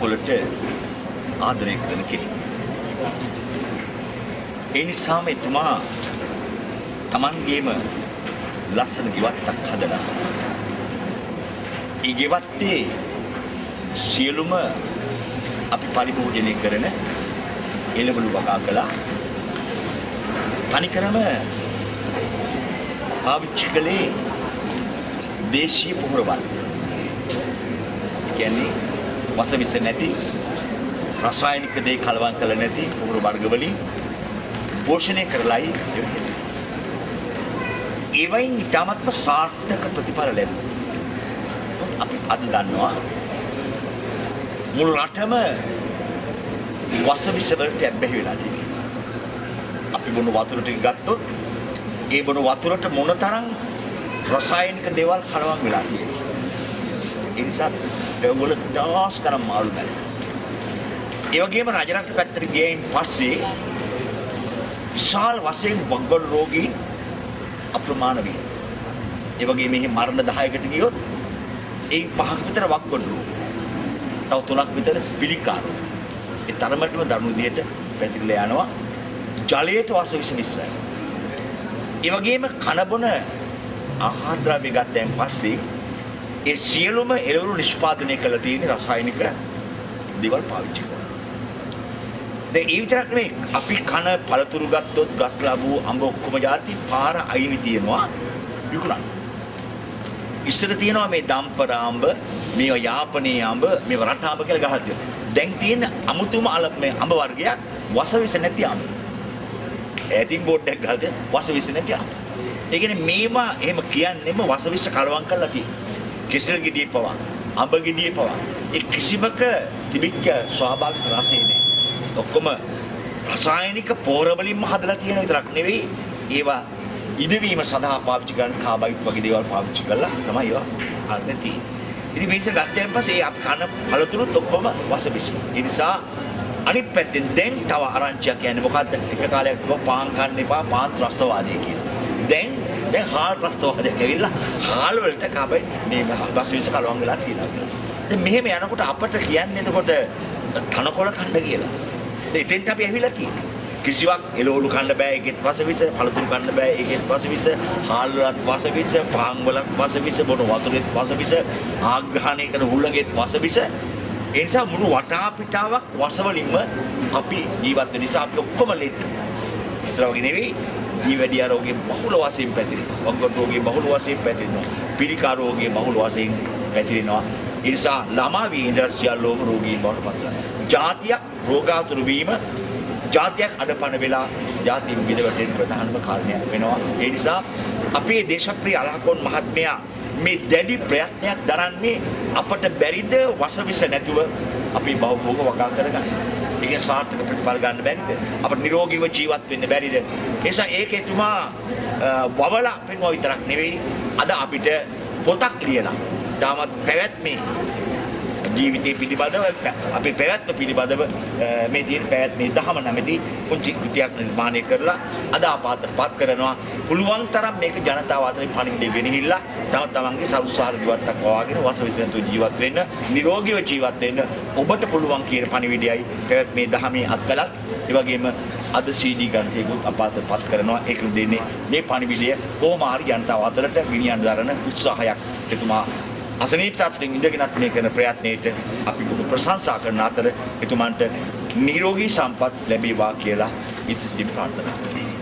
තනකොළට ආදරය කරන කෙනෙක්. ඒ නිසාම එතුමා Tamanගේම ලස්සන ගෙවත්තක් හදලා ඒ ගෙවත්තේ සියලුම අපි පරිභෝජනය කරන එළවලු වගා කළා. තනිකරම පාවිච්චි කළේ දේශීය පොහොරවල්. කියන්නේ වසවිස නැති රසායනික දේ කලවම් කළ නැති පොහොර වර්ග වලින් පෝෂණය කරලායි ඒවයින් ඉතාමත්ම සාර්ථක ප්‍රතිඵල ලැබුණා. අපි අද දන්නවා මුළු රටම වසවිස වලට ඇබ්බැහි වෙලා තියෙනවා. අපි බොන වතුර ටික ගත්තොත් ඒ බොන වතුරට මොනතරම් රසායනික දේවල් කලවම් වෙලා තියෙනවා. ඒ නිසා ඒගොල්ලෝ දවස් ගණන් මාළු බැලුවා. ඒ වගේම රජරට පැත්තට ගියයින් පස්සේ විශාල වශයෙන් වග්ගොඩ රෝගී අප්‍රමාණ වේ. ඒ වගේම මෙහි මරණ 10කට ගියොත් ඒ 5ක් විතර වග්ගොඩ රෝග. තව 3ක් විතර පිළිකා රෝග. ඒ තරමටම දරුණු විදියට පැතිරලා යනවා. ජලයට වසවිස මිශ්‍රයි. ඒ වගේම කන බොන ආහාර ද්‍රව්‍ය ගත්තයින් පස්සේ ඒ සියලුම එළවලු නිෂ්පාදනය කළ තියෙන රසායනික දේවල් පාවිච්චි කරනවා. දැන් ඒ විතරක් නෙමෙයි අපි කන පළතුරු ගත්තොත් ගස් ලැබු අඹ ඔක්කොම ಜಾති පාර අයිනි තියෙනවා විකුණන්න. ඉස්සර තියෙනවා මේ දම්පර අඹ, මේවා යාපනයේ අඹ, මේවා රට අඹ කියලා ගහද්දී. දැන් තියෙන අමුතුම මේ අඹ වර්ගයක් වසවිස නැති අඹ. ඈතින් බෝඩ් එකක් ගහද්දී වසවිස නැති අඹ. ඒ කියන්නේ මේවා එහෙම කියන්නේම වසවිස කලවම් කරලා තියෙනවා. කෙසෙල් ගෙඩියේ පවා, අඹ ගෙඩියේ පවා ඒ කිසිමක තිබිච්ච ස්වාභාවික රසය නෑ. ඔක්කොම රසායනික පෝර වලින්ම හදලා තියෙන විතරක් නෙවෙයි ඒවා ඉදවීම සඳහා පාවිච්චි කරන කාබයිඩ් වගේ දේවල් පාවිච්චි කරලා තමයි ඒවා හදන්නේ තියෙන්නේ. ඉතින් මේක ගත්තයින් පස්සේ අපි කන පළතුරුත් ඔක්කොම වසවිස. ඒ නිසා අනිත් පැත්තෙන් දැන් තව ආරංචියක් කියන්නේ මොකද්ද? එක කාලයක් කිව්වා පාන් කන්න එපා පාන් ත්‍රස්තවාදී කියලා. දැන් හාල් ත්‍රස්තවාදයක් ඇවිල්ලා හාල් වලට කාබයිඩ් මේ වසවිස කලවම් වෙලා තියෙනවා කියලා. දැන් මෙහෙම යනකොට අපට කියන්නේ එතකොට තනකොළ කන්න කියලා. එතෙන්ට අපි ඇවිල්ලා තියෙනවා. කිසිවක් එළවලු කන්න බෑ ඒකෙත් වසවිස, පළතුරු කන්න බෑ ඒකෙත් වසවිස, හාල් වලත් වසවිස, පාන් වලත් වසවිස, බොන වතුරෙත් වසවිස, ආග්‍රහණය කරන හුළඟෙත් වසවිස. ඒ නිසා මුළු වටා පිටාවක් වසවලින්ම අපි ජීවත් වෙන නිසා අපි ඔක්කොම ලෙඩ. ඉස්සර වගේ නෙවෙයි දීවැඩියා රෝගේ බහුල වශයෙන් පැතිරෙනවා. වග්ගොඩ රෝගේ බහුල වශයෙන් පැතිරෙනවා. පිළිකා රෝගේ බහුල වශයෙන් පැතිරෙනවා. ඒ නිසා ළමා වී ඉඳලා සියල්ලෝම රෝගීන් බවට පත් වෙනවා. ජාතියක් රෝගාතුරු වීම ජාතියක් අඩපණ වෙලා ජාතිය විදවටෙන් ප්‍රධානම කාරණයක් වෙනවා. ඒ නිසා අපේ දේශප්‍රිය අලහකොන් මහත්මයා මේ දැඩි ප්‍රයත්නයක් දරන්නේ අපට බැරිද වසවිස නැතුව අපි භවභෝග වගා කරගන්න. ඒකේ සාර්ථක ප්‍රතිඵල ගන්න බැරිද? අපිට නිරෝගීව ජීවත් වෙන්න බැරිද? ඒ නිසා ඒකේ තුමා වවලා පෙන්වුවා විතරක් නෙවෙයි අද අපිට පොතක් ලියලා තාමත් පැවැත්මේ ජීවිතේ පිළිබඳව අපි පැවැත්ම පිළිබඳව මේ තියෙන පැවැත්මේ දහම නැමැති කුංචි කෘතියක් නිර්මාණය කරලා අද ආපාතපත් කරනවා. පුළුවන් තරම් මේක ජනතාව අතරේ පණිවිඩය ගෙනහිල්ලා තමන්ගේ සරුසාර ජීවිතයක් වවාගෙන වසවිසෙන්තු ජීවත් වෙන්න, නිරෝගීව ජීවත් වෙන්න ඔබට පුළුවන් කියන පණිවිඩයයි පැවැත්මේ දහමේ අත්කලක්. ඒ වගේම අද CD ගණිතයකුත් ආපාතපත් කරනවා. ඒක දෙන්නේ මේ පණිවිඩය කොහොම හරි ජනතාව අතරට ගෙනියන්න දරන උත්සාහයක්. එතුමා අසනීප තත්ත්වෙන් ඉඳගෙනත් මේ කරන ප්‍රයත්නයේට අපි ප්‍රශංසා කරන අතර එතුමන්ට නිරෝගී සම්පත් ලැබේවා කියලා ඉතිරි ප්‍රාර්ථනා කරනවා.